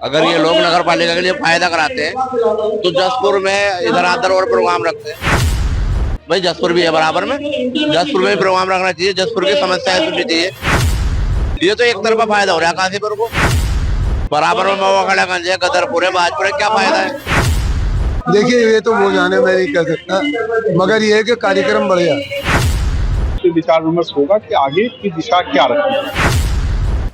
अगर ये लोग नगर पालिका के लिए फायदा कराते हैं तो जसपुर में इधर आदर और प्रोग्राम रखते हैं। भाई जसपुर भी है बराबर में, जसपुर में भी प्रोग्राम रखना चाहिए, जसपुर की समस्याएं सुननी चाहिए। ये तो एक तरफा फायदा हो रहा है काशीपुर को, बराबर में मवा खड़ागंज है, गदरपुर है, भाजपुर है, क्या फायदा है? देखिए ये तो वो जाने मैं नहीं कह सकता, मगर ये है कि कार्यक्रम बढ़िया विचार विमर्श होगा कि आगे की दिशा क्या रखनी।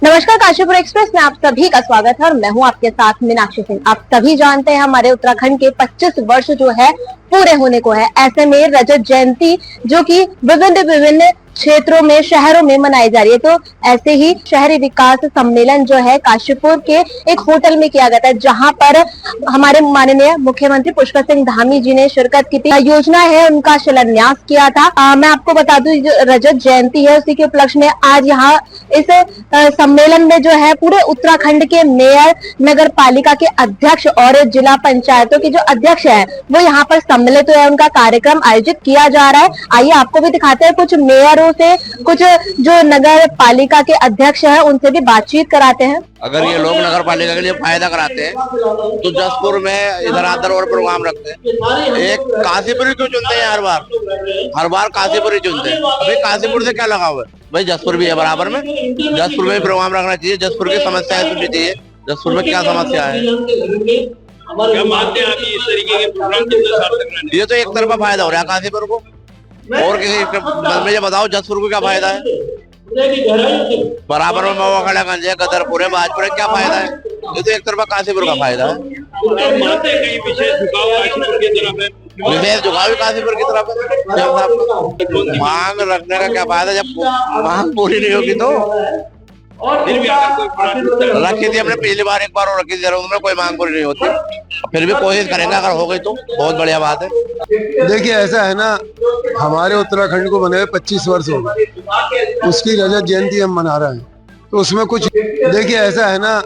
नमस्कार, काशीपुर एक्सप्रेस में आप सभी का स्वागत है और मैं हूं आपके साथ मीनाक्षी सिंह। आप सभी जानते हैं हमारे उत्तराखंड के 25 वर्ष जो है पूरे होने को है। ऐसे में रजत जयंती जो कि विभिन्न क्षेत्रों में, शहरों में मनाई जा रही है, तो ऐसे ही शहरी विकास सम्मेलन जो है काशीपुर के एक होटल में किया गया था, जहां पर हमारे माननीय मुख्यमंत्री पुष्कर सिंह धामी जी ने शिरकत की थी। योजना है उनका शिलान्यास किया था। मैं आपको बता दूं, जो रजत जयंती है उसी के उपलक्ष्य में आज यहाँ इस सम्मेलन में जो है पूरे उत्तराखंड के मेयर, नगर पालिका के अध्यक्ष और जिला पंचायतों के जो अध्यक्ष है वो यहाँ पर सम्मिलित हुए। उनका कार्यक्रम आयोजित किया जा रहा है। आइए आपको भी दिखाते हैं, कुछ मेयरों से, कुछ जो नगर पालिका के अध्यक्ष हैं उनसे भी बातचीत कराते हैं। अगर ये लोग नगर पालिका के लिए फायदा कराते हैं तो जसपुर में इधर आदर और प्रोग्राम रखते हैं। एक काशीपुर ही क्यों चुनते हैं? हर बार काशीपुर ही चुनते हैं। अभी काशीपुर से क्या लगा हुआ है? भाई जसपुर भी है बराबर में, जसपुर में भी प्रोग्राम रखना चाहिए, जसपुर की समस्याएं सुननी चाहिए। जसपुर में क्या समस्या है? क्या मानते हैं आप इस तरीके के प्रोग्राम? ये तो एक तरफा फायदा हो रहा है काशीपुर को, और किसी मुझे बताओ जसपुर को क्या फायदा है? बराबर में मवा खड़ागंज है, गदरपुर है, भाजपुर है, क्या फायदा है? ये तो एक तरफा काशीपुर का फायदा है। विशेष झुकाव काशीपुर की तरफ है, विशेष झुकाव भी काशीपुर की तरफ है। मांग रखने का क्या फायदा जब मांग पूरी नहीं होगी तो? फिर भी अगर कोई रखी थी हमने पिछली बार, एक बार और रखी थी, उनमें कोई मांग पूरी नहीं होती। फिर भी कोशिश करेंगे, अगर हो गई तो बहुत बढ़िया बात है। देखिए ऐसा है ना, हमारे उत्तराखंड को बने हुए 25 वर्ष हो गए, उसकी रजत जयंती हम मना रहे हैं, तो उसमें कुछ, देखिए ऐसा है ना,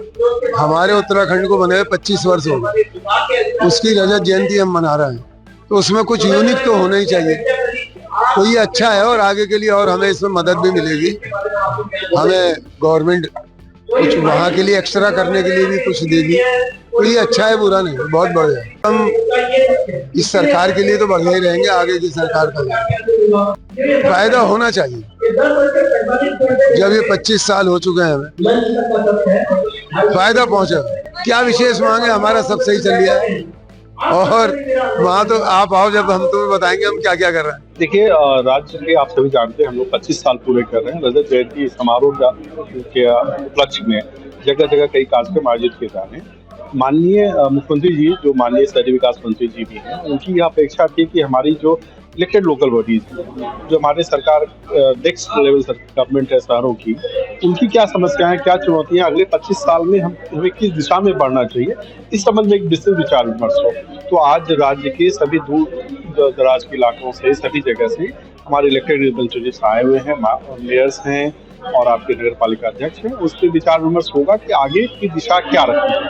हमारे उत्तराखंड को बने हुए 25 वर्ष हो गए, उसकी रजत जयंती हम मना रहे हैं, तो उसमें कुछ यूनिक तो होना ही चाहिए। तो ये अच्छा है और आगे के लिए और हमें इसमें मदद भी मिलेगी। हमें गवर्नमेंट कुछ वहाँ के लिए एक्स्ट्रा करने के लिए भी कुछ देगी, तो ये अच्छा है, बुरा नहीं, बहुत बढ़िया है। हम इस सरकार के लिए तो बढ़िया ही रहेंगे, आगे की सरकार का फायदा होना चाहिए। जब ये 25 साल हो चुके हैं, हमें फायदा पहुंचा। क्या विशेष मांग है? हमारा सब सही चल रहा है, और वहाँ तो आप आओ, जब हम तुम्हें बताएंगे हम क्या क्या कर रहे हैं। देखिए राज्य के आप सभी जानते हैं हम लोग 25 साल पूरे कर रहे हैं। रजत जयंती समारोह के उपलक्ष्य में जगह जगह कई कार्यक्रम आयोजित किए जा रहे हैं। माननीय मुख्यमंत्री जी, जो माननीय शहरी विकास मंत्री जी भी हैं, उनकी यह अपेक्षा थी कि हमारी जो इलेक्टेड लोकल बॉडीज, जो हमारे सरकार नेक्स्ट लेवल गवर्नमेंट है शहरों की, उनकी क्या समस्याएं, क्या चुनौतियां अगले 25 साल में हमें किस दिशा में बढ़ना चाहिए, इस संबंध में एक विस्तृत विचार विमर्श हो। तो आज राज्य के सभी दूर दराज के इलाकों से, सभी जगह से हमारे इलेक्टेड रिप्रेजेंटेटिव्स आए हुए हैं, मेयर्स हैं और आपके नगर पालिका अध्यक्ष हैं। उस पर विचार विमर्श होगा कि आगे की दिशा क्या रखनी है।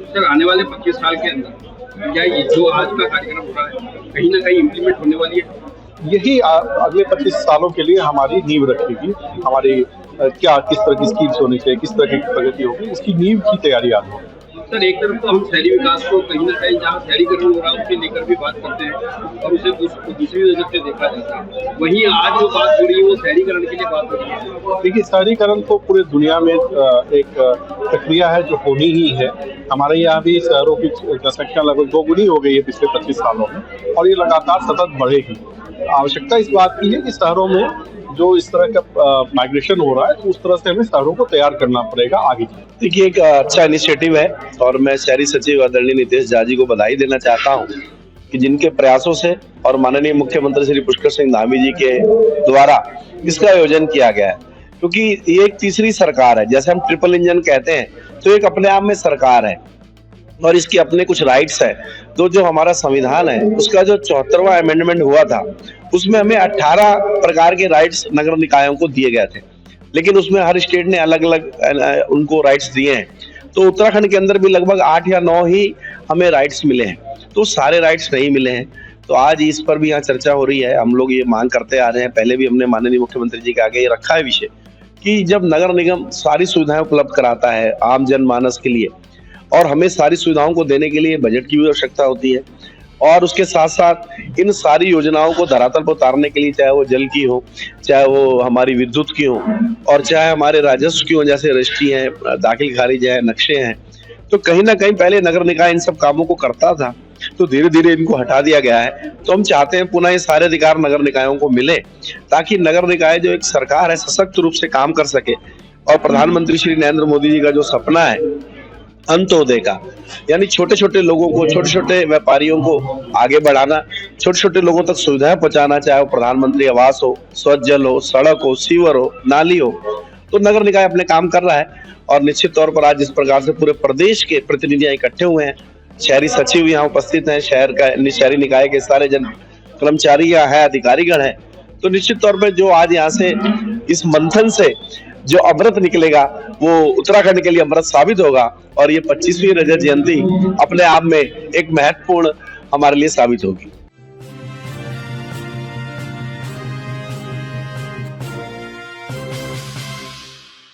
सर, आने वाले 25 साल के अंदर क्या ये जो आज का कार्यक्रम हो रहा है कहीं ना कहीं इम्प्लीमेंट होने वाली है? यही अगले 25 सालों के लिए हमारी नींव रखेगी। हमारी क्या किस तरह की स्कीम्स होनी चाहिए, किस तरह की प्रगति होगी, उसकी नींव की तैयारी आती है। सर, एक तरफ तो हम शहरी विकास को कहीं ना कहीं जहाँ शहरीकरण हो रहा है उसके लेकर भी बात करते हैं और उसे दूसरी नजर से देखा जाता है। वहीं आज जो बात हो रही है वो शहरीकरण के लिए बात हो रही है। देखिए शहरीकरण तो पूरे दुनिया में एक प्रक्रिया है जो होनी ही है। हमारे यहाँ भी शहरों की जनसंख्या लगभग 2 गुनी हो गई है पिछले 25 सालों में, और ये लगातार सतत बढ़ेगी। आवश्यकता इस बात की है कि शहरों में जो इस तरह का माइग्रेशन हो रहा है, तो उस तरह से हमें शहरों को तैयार करना पड़ेगा आगे। देखिए एक अच्छा इनिशिएटिव है और मैं शहरी सचिव आदरणीय नितेश झा जी को बधाई देना चाहता हूं कि जिनके प्रयासों से और माननीय मुख्यमंत्री श्री पुष्कर सिंह धामी जी के द्वारा इसका आयोजन किया गया है। क्योंकि ये एक तीसरी सरकार है, जैसे हम ट्रिपल इंजन कहते हैं, तो एक अपने आप में सरकार है और इसके अपने कुछ राइट्स है। तो जो हमारा संविधान है उसका जो 74वां अमेंडमेंट हुआ था, उसमें हमें 18 प्रकार के राइट्स नगर निकायों को दिए गए थे, लेकिन उसमें हर स्टेट ने अलग अलग उनको राइट्स दिए हैं। तो उत्तराखंड के अंदर भी लगभग 8 या 9 ही हमें राइट्स मिले हैं, तो सारे राइट्स नहीं मिले हैं। तो आज इस पर भी यहाँ चर्चा हो रही है। हम लोग ये मांग करते आ रहे हैं, पहले भी हमने माननीय मुख्यमंत्री जी के आगे ये रखा है विषय कि जब नगर निगम सारी सुविधाएं उपलब्ध कराता है आम जनमानस के लिए, और हमें सारी सुविधाओं को देने के लिए बजट की भी आवश्यकता होती है। और उसके साथ साथ इन सारी योजनाओं को धरातल पर उतारने के लिए, चाहे वो जल की हो, चाहे वो हमारी विद्युत की हो, और चाहे हमारे राजस्व की हो, जैसे रजिस्ट्री है, दाखिल खारिज है, नक्शे हैं, तो कहीं ना कहीं पहले नगर निकाय इन सब कामों को करता था, तो धीरे धीरे इनको हटा दिया गया है। तो हम चाहते हैं पुनः ये सारे अधिकार नगर निकायों को मिले, ताकि नगर निकाय जो एक सरकार है सशक्त रूप से काम कर सके। और प्रधानमंत्री श्री नरेंद्र मोदी जी का जो सपना है अंत्योदय का, यानी छोटे छोटे लोगों को, छोटे छोटे व्यापारियों को आगे बढ़ाना, छोटे छोटे लोगों तक सुविधाएं पहुंचाना, चाहे वो प्रधानमंत्री आवास हो, स्वच्छ जल हो, सड़क हो, सीवर हो, नाली हो, तो नगर निकाय अपने काम कर रहा है। और निश्चित तौर पर आज जिस प्रकार से पूरे प्रदेश के प्रतिनिधियां इकट्ठे हुए हैं, शहरी सचिव यहाँ उपस्थित हैं, शहरी निकाय के सारे जन कर्मचारी यहाँ है, अधिकारीगण है, तो निश्चित तौर पर जो आज यहाँ से इस मंथन से जो अमृत निकलेगा वो उत्तराखंड के लिए अमृत साबित होगा। और ये 25वीं रजत जयंती अपने आप में एक महत्वपूर्ण हमारे लिए साबित होगी।